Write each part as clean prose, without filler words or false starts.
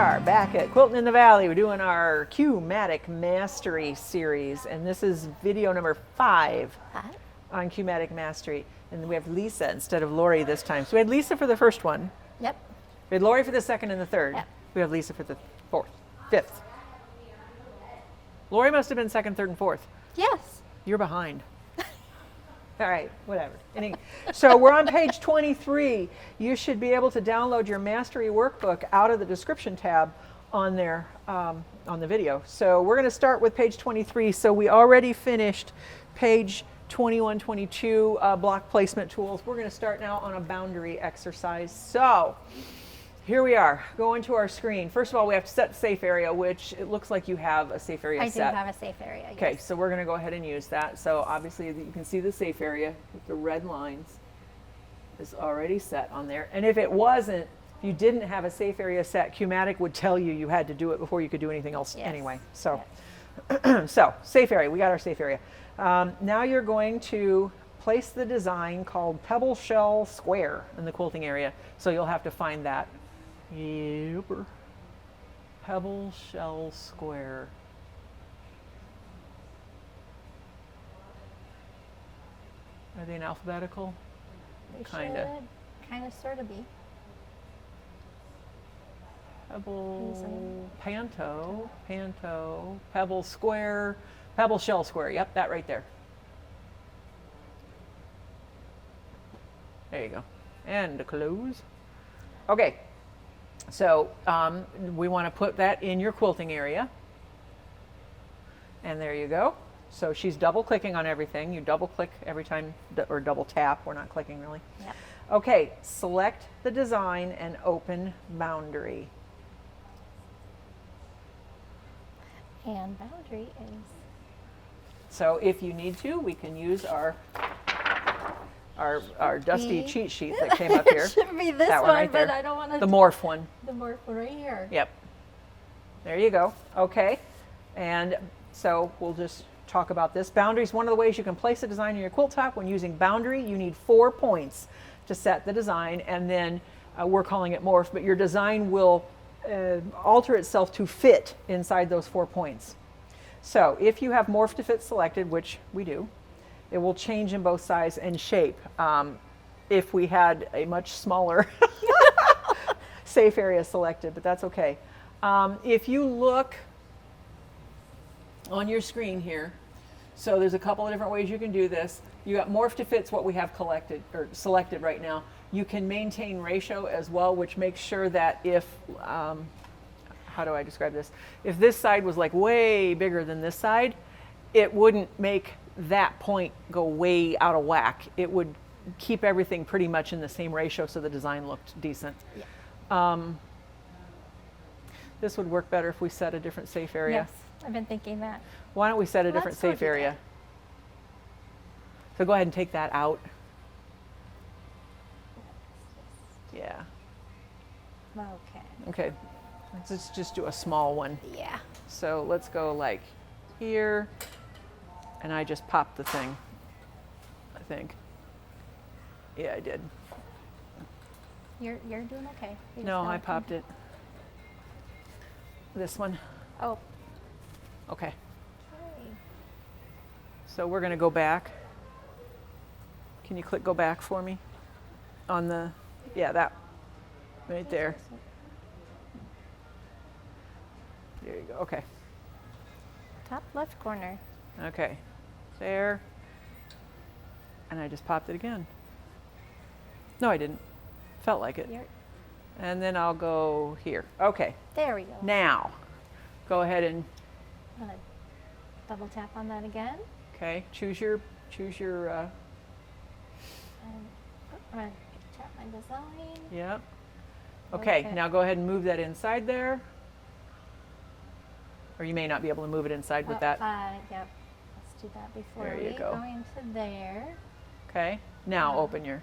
are back at Quilting in the Valley. We're doing our Qmatic Mastery series, and this is video number 5 on Qmatic Mastery. And we have Lisa instead of Lori this time. So we had Lisa for the first one. Yep. We had Lori for the second and the third. Yep. We have Lisa for the fifth. Lori must have been second, third, and fourth. Yes. You're behind. All right, whatever. So we're on page 23. You should be able to download your Mastery workbook out of the description tab on there on the video. So we're going to start with page 23. So we already finished page 21, 22, block placement tools. We're going to start now on a boundary exercise. So here we are, going to our screen. First of all, we have to set safe area, which it looks like you have a safe area set. I do have a safe area, yes. Okay, so we're going to go ahead and use that. So obviously you can see the safe area with the red lines is already set on there. And if it wasn't, if you didn't have a safe area set, Qmatic would tell you you had to do it before you could do anything else anyway. So, so safe area, we got our safe area. Now you're going to place the design called Pebble Shell Square in the quilting area. So you'll have to find that. Yep. Pebble Shell Square. Are they in alphabetical? They Kinda. should kind of sort of be. Pebble, Panto, Pebble Square, Pebble Shell Square. Yep, that right there. There you go. And to close. Okay. So we want to put that in your quilting area. And there you go. So she's double clicking on everything. You double click every time, or double tap. We're not clicking really. Yep. Okay, select the design and open boundary. And boundary is... So if you need to, we can use our dusty cheat sheet that came up here. It should be this that one, right there. but I don't want to... The morph one. The morph one right here. Yep. There you go. Okay. And so we'll just talk about this. Boundary is one of the ways you can place a design in your quilt top. When using boundary, you need 4 points to set the design, and then we're calling it morph, but your design will alter itself to fit inside those 4 points. So if you have morph to fit selected, which we do, it will change in both size and shape. If we had a much smaller safe area selected, but that's okay. If you look on your screen here, so there's a couple of different ways you can do this. You got morph to fit's what we have collected or selected right now. You can maintain ratio as well, which makes sure that if, how do I describe this? If this side was like way bigger than this side, it wouldn't make that point go way out of whack. It would keep everything pretty much in the same ratio so the design looked decent. Yeah. This would work better if we set a different safe area. Yes, I've been thinking that. Why don't we set a different safe area? So go ahead and take that out. Yeah. Okay. Okay. Let's just do a small one. Yeah. So let's go like here, and I just popped the thing, I think. Yeah, I did. You're doing okay. No, I popped it. This one. Oh. Okay. So we're going to go back. Can you click go back for me? On the, yeah, that right there. There you go. Okay. Top left corner. Okay. There. And I just popped it again. No, I didn't. Felt like it. And then I'll go here. Okay. There we go. Now, go ahead and double tap on that again. Okay. Choose your. Tap my design. Yep. Okay. Now go ahead and move that inside there. Or you may not be able to move it inside with that. Yep. Let's do that before there you go. Go into there. Okay. Now open your.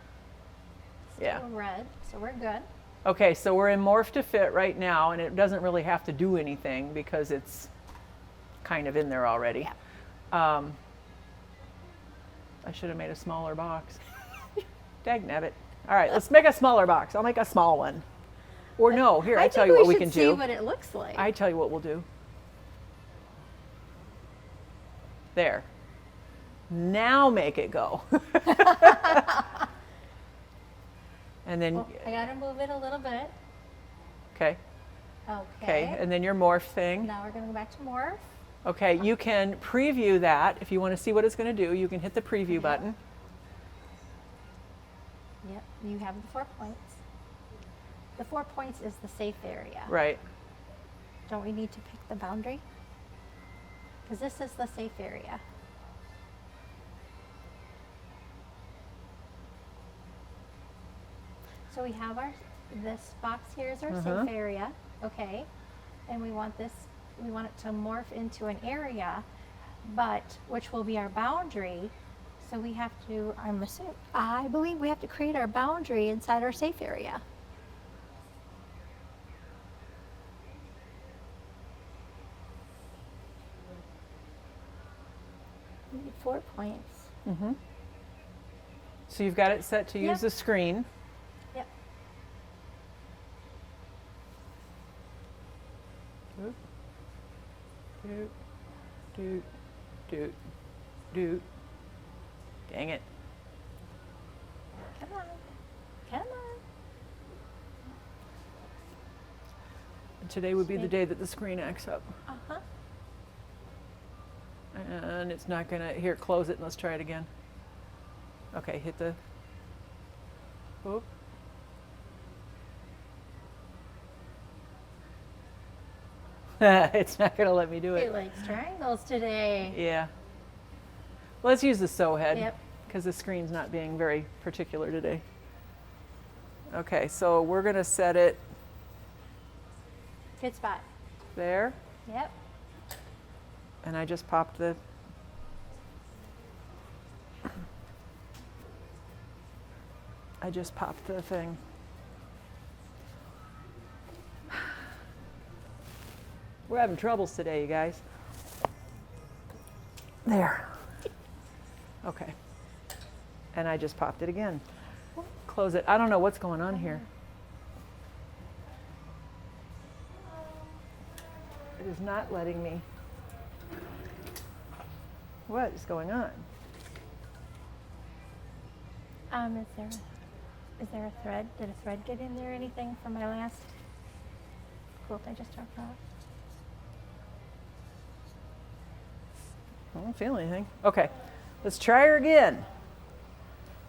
Still red, so we're good. Okay, so we're in morph to fit right now, and it doesn't really have to do anything because it's kind of in there already. Yeah. I should have made a smaller box. Dagnabbit. All right, let's make a smaller box. I'll make a small one. Or no, here, I tell you think what we should can see do. what it looks like. I tell you what we'll do. There. Now make it go. And then, Well, I gotta move it a little bit. okay, Okay. and then your morph thing. Now we're gonna go back to morph. Okay, you can preview that. If you want to see what it's going to do, you can hit the preview button. Yep, you have the 4 points. The 4 points is the safe area. Right. Don't we need to pick the boundary? Because this is the safe area. So we have this box here is our safe area, okay? And we want it to morph into an area, but which will be our boundary. So we have to, I believe we have to create our boundary inside our safe area. We need 4 points. Mm-hmm. So you've got it set to use Yep. the screen. Yep. Doot, doot, doot, doot, doot. Dang it. Come on. Come on. Today would be the day that the screen acts up. Uh-huh. And it's not going to, here, close it and let's try it again. Okay, hit the, whoop. It's not going to let me do It it. likes triangles today. Yeah. Let's use the sew head Yep. because the screen's not being very particular today. Okay, so we're going to set it Good spot. there, Yep. and I just popped the thing. We're having troubles today, you guys. There. Okay. And I just popped it again. Close it. I don't know what's going on here. It is not letting me. What is going on? Is there a thread? Did a thread get in there? Anything from my last quilt I just talked about? I don't feel anything. Okay, let's try her again.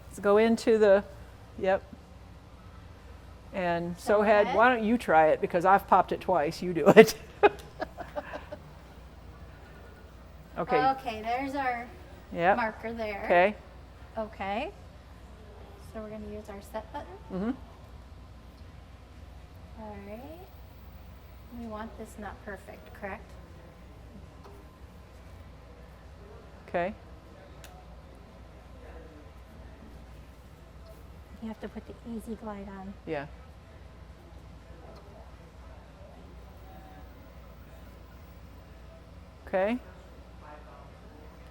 Let's go into the, yep. And sew head, head? why don't you try it because I've popped it twice, you do it. Okay, Okay, there's our yep, marker there. okay. Okay. So we're going to use our set button. Mm-hmm. All right. We want this not perfect, correct? Okay, You have to put the easy glide on. yeah. Okay,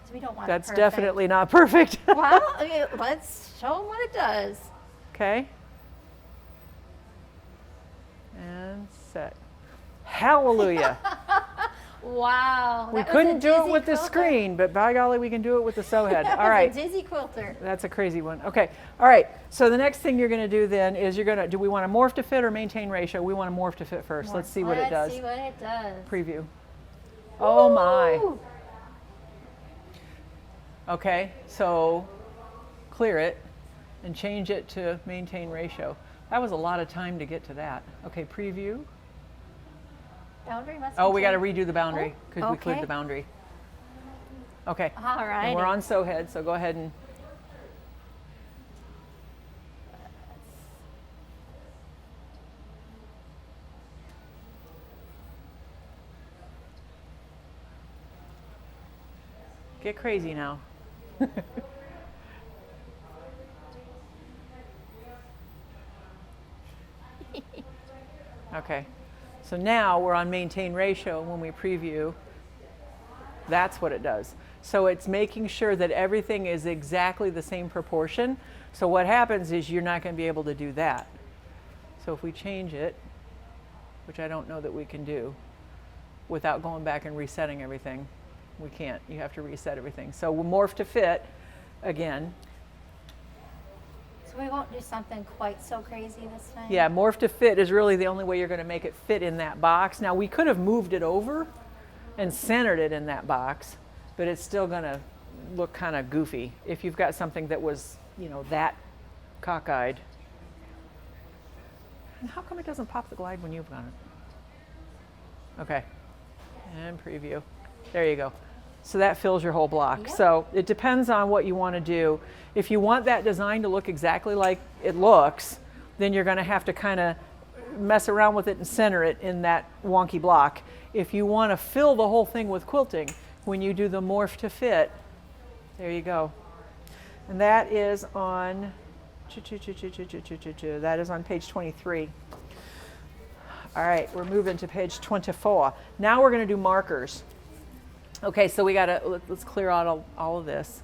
So we don't want that's it perfect. definitely not perfect. Well, let's show them what it does. Okay. And set. Hallelujah. Wow. We that was a couldn't do it dizzy with the quilter. screen, but by golly, we can do it with the sew head. That All was right. a dizzy quilter. That's a crazy one. Okay. All right. So the next thing you're going to do then is you're going to, do we want to morph to fit or maintain ratio? We want to morph to fit first. Let's see what it does. Let's see what it does. Preview. Oh my. Woo! Okay. So clear it and change it to maintain ratio. That was a lot of time to get to that. Okay. Preview. Boundary must Oh, we got to contain- redo the boundary Oh, because we cleared okay. the boundary. Okay. All right. And we're on sew head, so go ahead and. Get crazy now. Okay. So now we're on maintain ratio. When we preview, that's what it does. So it's making sure that everything is exactly the same proportion. So what happens is you're not going to be able to do that. So if we change it, which I don't know that we can do without going back and resetting everything. We can't. You have to reset everything. So we'll morph to fit again. So we won't do something quite so crazy this time? Yeah, morph to fit is really the only way you're going to make it fit in that box. Now, we could have moved it over and centered it in that box, but it's still going to look kind of goofy if you've got something that was, you know, that cockeyed. And how come it doesn't pop the glide when you've got it? Okay, and preview. There you go. So that fills your whole block. Yep. So it depends on what you want to do. If you want that design to look exactly like it looks, then you're going to have to kind of mess around with it and center it in that wonky block. If you want to fill the whole thing with quilting, when you do the morph to fit, there you go. And that is on, that is on page 23. All right, we're moving to page 24. Now we're going to do markers. Okay, so we got to, let's clear out all of this.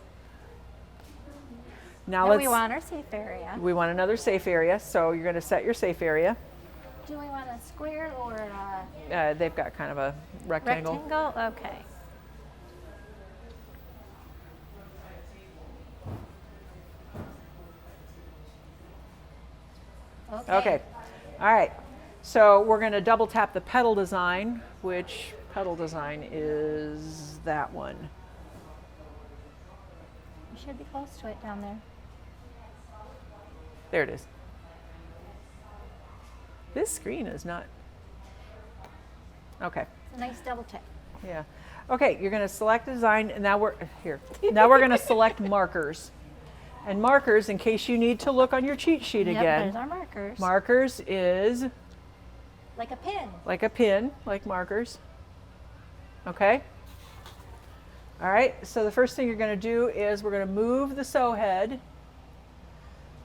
Now And we want our safe area. we want another safe area, so you're going to set your safe area. Do we want a square or They've got kind of a rectangle. rectangle? Okay. Okay, all right. So we're going to double tap the pedal design, which pedal design is that one. You should be close to it down there. There it is. This screen is not, okay. It's a nice double tap. Yeah. Okay, you're going to select design, and now we're here. Now we're going to select markers. And markers, in case you need to look on your cheat sheet Yep, again. there's our markers. Markers is Like a pin. like a pin, like markers. Okay? All right, so the first thing you're going to do is we're going to move the sew head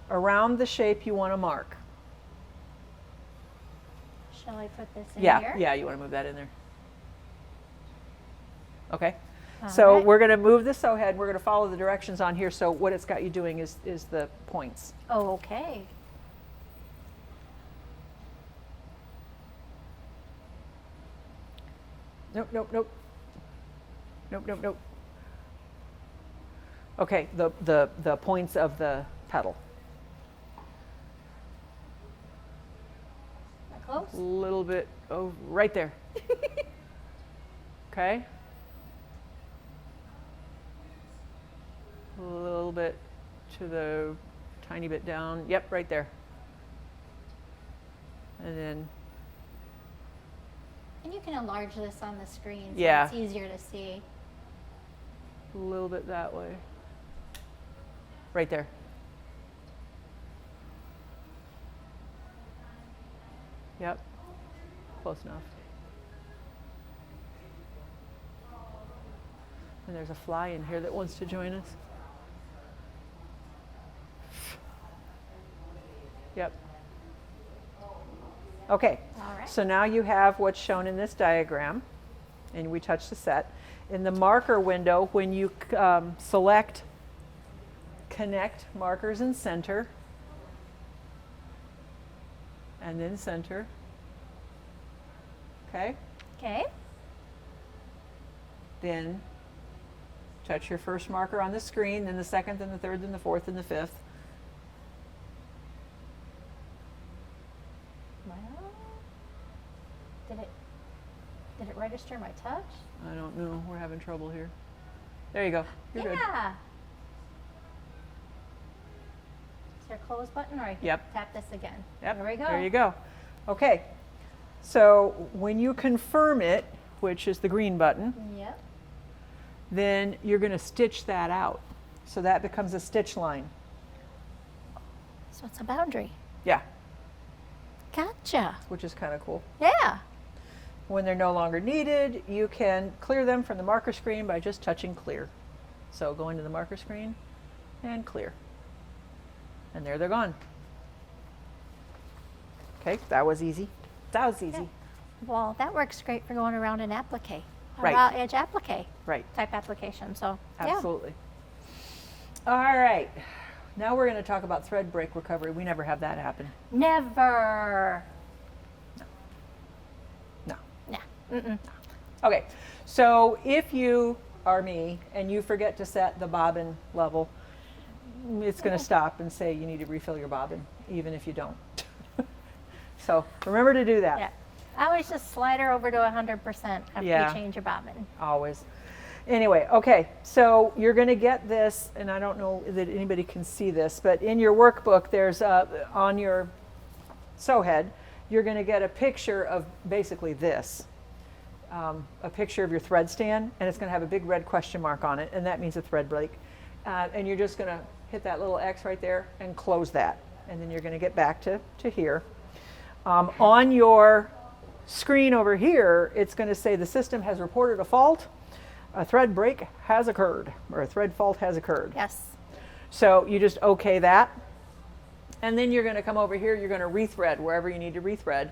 around the shape you want to mark. Shall I put this in Yeah, here? yeah, you want to move that in there. Okay. All So right. we're going to move the sew head. We're going to follow the directions on here. So what it's got you doing is the points. Okay. Nope, nope, nope. Nope, nope, nope. Okay, the points of the pedal. Am I A close? little bit, oh, right there. Okay. A little bit to the tiny bit down. Yep, right there. And then, And you can enlarge this on the screen so Yeah. it's easier to see. a little bit that way. Right there. Yep. Close enough. And there's a fly in here that wants to join us. Yep. Okay. All right. So now you have what's shown in this diagram, and we touch the set. In the marker window, when you select Connect Markers and Center, and then Center, okay? Okay. Then touch your first marker on the screen, then the second, then the third, then the fourth, and the fifth. Well, did it register my touch? I don't know, we're having trouble here. There you go, you're good. Yeah. Is there a close button or I can Yep. tap this again? Yep, There we go. there you go. Okay, so when you confirm it, which is the green button, Yep. then you're going to stitch that out. So that becomes a stitch line. So it's a boundary. Yeah, Gotcha. which is kind of cool. Yeah. When they're no longer needed, you can clear them from the marker screen by just touching clear. So go into the marker screen and clear. And there they're gone. Okay, that was easy. That was easy. Well, that works great for going around an applique. A Right. raw edge applique Right, type application. So, yeah. absolutely. All right, now we're going to talk about thread break recovery. We never have that happen. Never. Okay, so if you are me and you forget to set the bobbin level, it's going to stop and say you need to refill your bobbin, even if you don't. So remember to do that. Yeah. I always just slide her over to 100% after Yeah. you change your bobbin. Always. Anyway, okay, so you're going to get this, and I don't know that anybody can see this, but in your workbook, there's on your sew head, you're going to get a picture of basically this. A picture of your thread stand, and it's going to have a big red question mark on it, and that means a thread break. And you're just going to hit that little X right there and close that. And then you're going to get back to here. On your screen over here, it's going to say the system has reported a fault. A thread break has occurred, or a thread fault has occurred. Yes. So you just OK that. And then you're going to come over here, you're going to rethread wherever you need to rethread.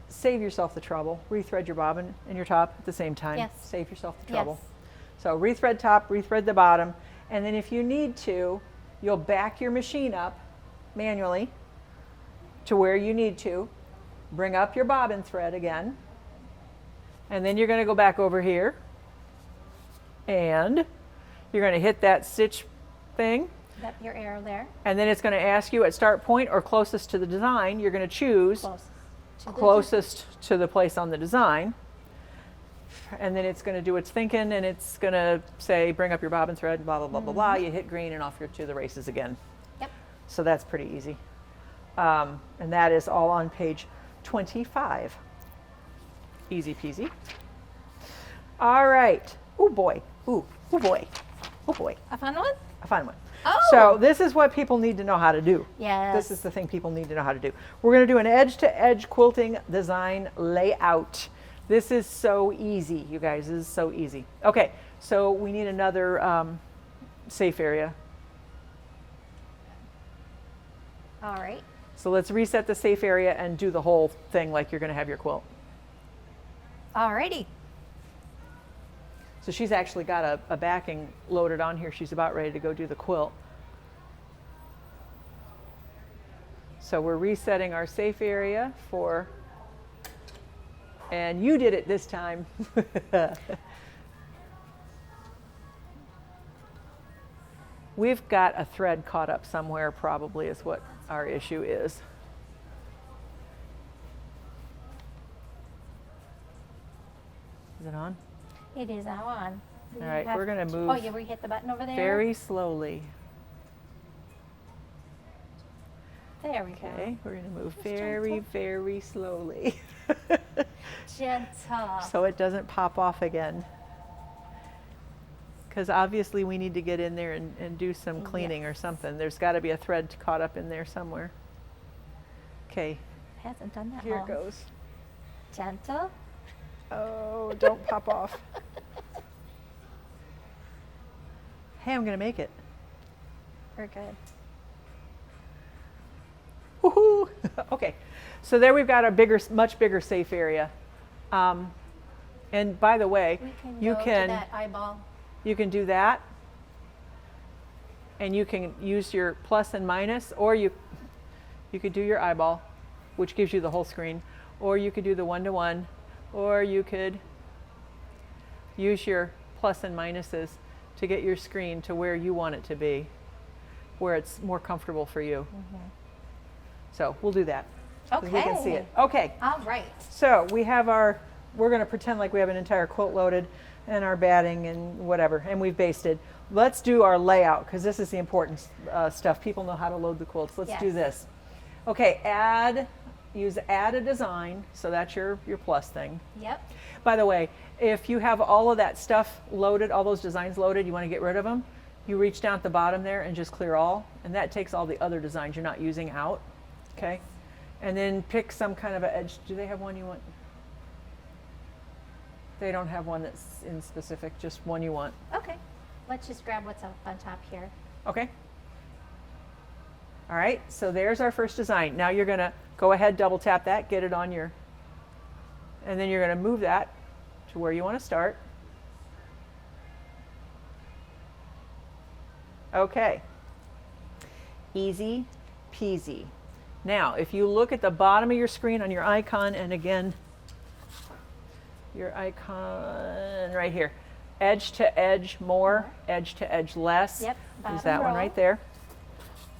Save yourself the trouble. Rethread your bobbin and your top at the same time. Yes. Save yourself the trouble. Yes. So rethread top, rethread the bottom, and then if you need to, you'll back your machine up manually to where you need to. Bring up your bobbin thread again, and then you're going to go back over here, and you're going to hit that stitch thing. Yep, your arrow there. And then it's going to ask you at start point or closest to the design. You're going to choose closest to the place on the design. And then it's going to do its thinking, and it's going to say, bring up your bobbin thread, blah, blah, blah, blah, blah. You hit green, and off you're to the races again. Yep. So that's pretty easy. And that is all on page 25. Easy peasy. All right. Oh, boy. Ooh, oh, boy. Oh, boy. A fun one? A fun one. Oh. So this is what people need to know how to do. Yes. This is the thing people need to know how to do. We're going to do an edge-to-edge quilting design layout. This is so easy, you guys. This is so easy. Okay, so we need another safe area. All right. So let's reset the safe area and do the whole thing like you're going to have your quilt. All righty. So she's actually got a backing loaded on here. She's about ready to go do the quilt. So we're resetting our safe area for, and you did it this time. We've got a thread caught up somewhere, probably, is what our issue is. Is it on? It is now on. All right, we're going to move. Oh, you hit the button over there? Very slowly. There we go. Okay, we're going to move Just very, gentle. very slowly. Gentle. So it doesn't pop off again. Because obviously we need to get in there and do some cleaning or Yes. something. There's got to be a thread caught up in there somewhere. Okay, Hasn't done that here long. it goes. Gentle. Oh, don't pop off. Hey, I'm going to make it. We're good. Woohoo! Okay, so there we've got a bigger, much bigger safe area. And by the way, We can you go can to that eyeball. you can do that, and you can use your plus and minus, or you could do your eyeball, which gives you the whole screen, or you could do the one-to-one, or you could use your plus and minuses to get your screen to where you want it to be, where it's more comfortable for you. So we'll do that. 'Cause we can see it. Okay. All right. So we have we're going to pretend like we have an entire quilt loaded and our batting and whatever, and we've basted. Let's do our layout, because this is the important stuff. People know how to load the quilts. Let's do Yes. this. Okay, use add a design, so that's your plus thing. Yep. By the way, if you have all of that stuff loaded, all those designs loaded, you want to get rid of them, you reach down at the bottom there and just clear all, and that takes all the other designs you're not using out. Okay, and then pick some kind of an edge. Do they have one you want? They don't have one that's in specific, just one you want. Okay. Let's just grab what's up on top here. Okay. All right, so there's our first design. Now you're gonna go ahead, double tap that, get it on your, and then you're gonna move that to where you want to start. Okay. Easy peasy. Now, if you look at the bottom of your screen on your icon, and again, your icon right here. Edge to edge more, edge to edge less. Yep, Use bottom that one row. right there.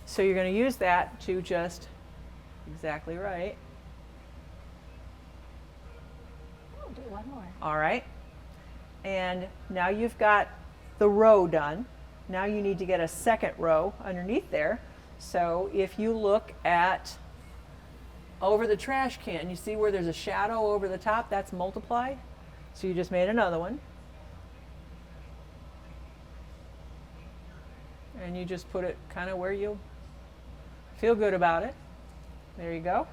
So you're going to use that to just, exactly right. I'll do one more. All right. And now you've got the row done. Now you need to get a second row underneath there. So if you look at over the trash can, you see where there's a shadow over the top? That's multiplied. So you just made another one. And you just put it kind of where you feel good about it. There you go.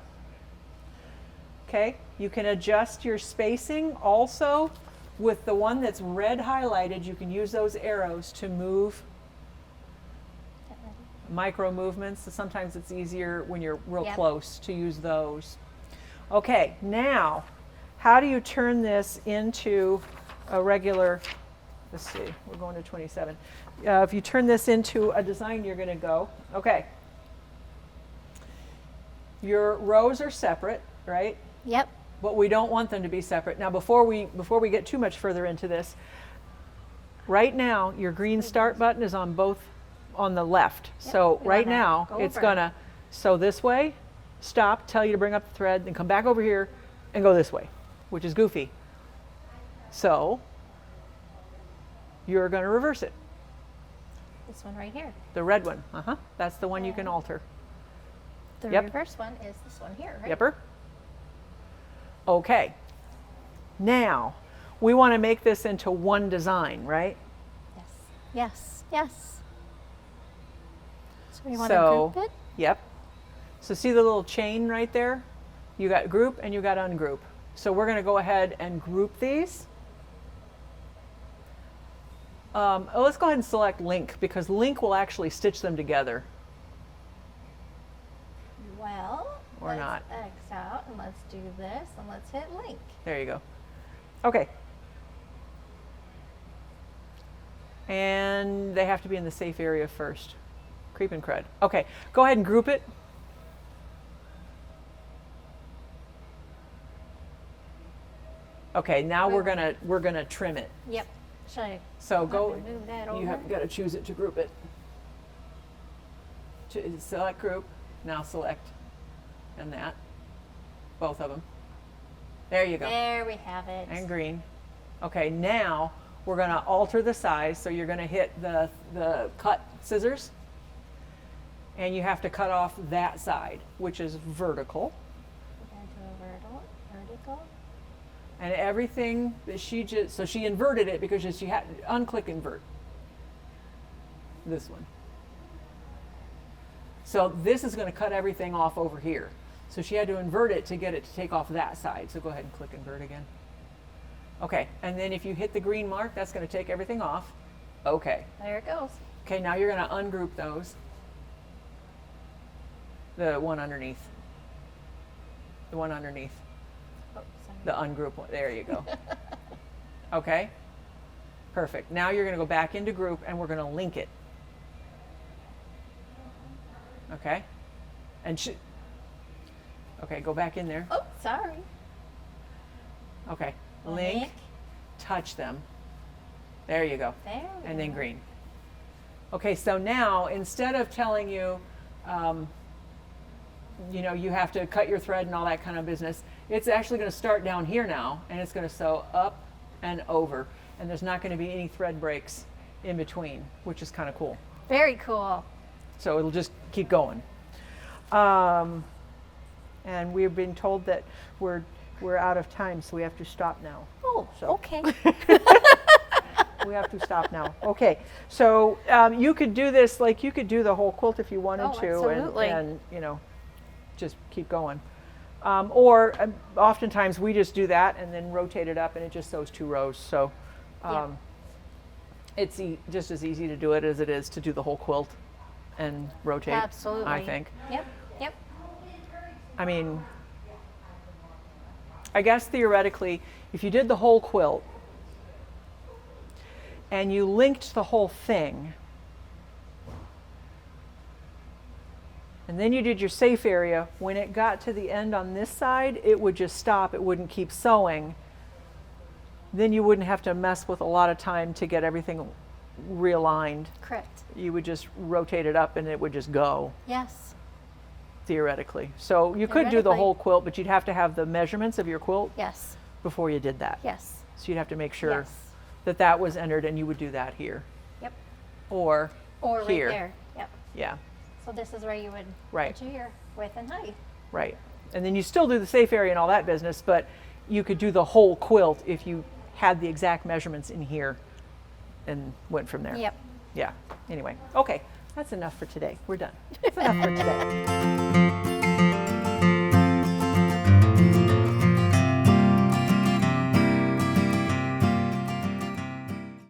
Okay, you can adjust your spacing also with the one that's red highlighted. You can use those arrows to move Get ready. micro movements. So sometimes it's easier when you're real Yep. close to use those. Okay, now how do you turn this into a regular, let's see, we're going to 27. If you turn this into a design, you're going to go, okay. Your rows are separate, right? Yep. But we don't want them to be separate. Now, before we get too much further into this, right now your green start button is on both, on the left. Yep, So we right wanna now go it's over. gonna, so this way, stop, tell you to bring up the thread, then come back over here and go this way, which is goofy. So you're gonna reverse it. This one right here. The red one, that's the one you can Yeah. alter. The Yep. reverse one is this one here, right? Yepper. Okay. Now, we want to make this into one design, right? Yes. Yes. Yes. So we want So- to group it. Yep. So see the little chain right there? You got group and you got ungroup. So we're going to go ahead and group these. Let's go ahead and select link because link will actually stitch them together. Well, Or let's not. X out and let's do this and let's hit link. There you go. Okay. And they have to be in the safe area first. Creep and crud. Okay, go ahead and group it. Okay, now we're gonna trim it. Yep. Should I So go. move that over? You have got to choose it to group it. Select group. Now select, and that. Both of them. There you go. There we have it. And green. Okay, now we're going to alter the size. So you're going to hit the cut scissors. And you have to cut off that side, which is vertical. We're going to do a vertical. And everything that she just, so she inverted it because she had, unclick invert. This one. So this is going to cut everything off over here. So she had to invert it to get it to take off that side. So go ahead and click invert again. Okay, and then if you hit the green mark, that's going to take everything off. Okay. There it goes. Okay, now you're going to ungroup those. The one underneath. The one underneath. Oh, sorry. The ungroup one. There you go. Okay. Perfect. Now you're going to go back into group and we're going to link it. Okay. And okay, go back in there. Oh, sorry. Okay. Link. Touch them. There you go. There we And then go. green. Okay, so now instead of telling you, you know, you have to cut your thread and all that kind of business, it's actually going to start down here now and it's going to sew up and over. And there's not going to be any thread breaks in between, which is kind of cool. Very cool. So it'll just keep going. And we've been told that we're out of time, so we have to stop now. Oh, So- okay. We have to stop now. Okay, so you could do this, like you could do the whole quilt if you wanted Oh, to, absolutely. and you know, just keep going. Or oftentimes we just do that and then rotate it up, and it just sews 2 rows. So Yeah. it's just as easy to do it as it is to do the whole quilt and rotate. Absolutely. I think. Yep. Yep. I mean, I guess theoretically, if you did the whole quilt and you linked the whole thing, and then you did your safe area, when it got to the end on this side, it would just stop. It wouldn't keep sewing. then you wouldn't have to mess with a lot of time to get everything realigned. Correct. You would just rotate it up and it would just go, Yes. theoretically. So you could do the Theoretically. whole quilt, but you'd have to have the measurements of your quilt Yes. before you did that. Yes. So you'd have to make sure Yes. that that was entered, and you would do that here. Yep. Or Or here. right there. Yep. Yeah, So this is where you would Right. put your width and height. right. And then you still do the safe area and all that business, but you could do the whole quilt if you had the exact measurements in here and went from there. Yep. Yeah. Anyway, okay. That's enough for today. We're done. That's enough for today.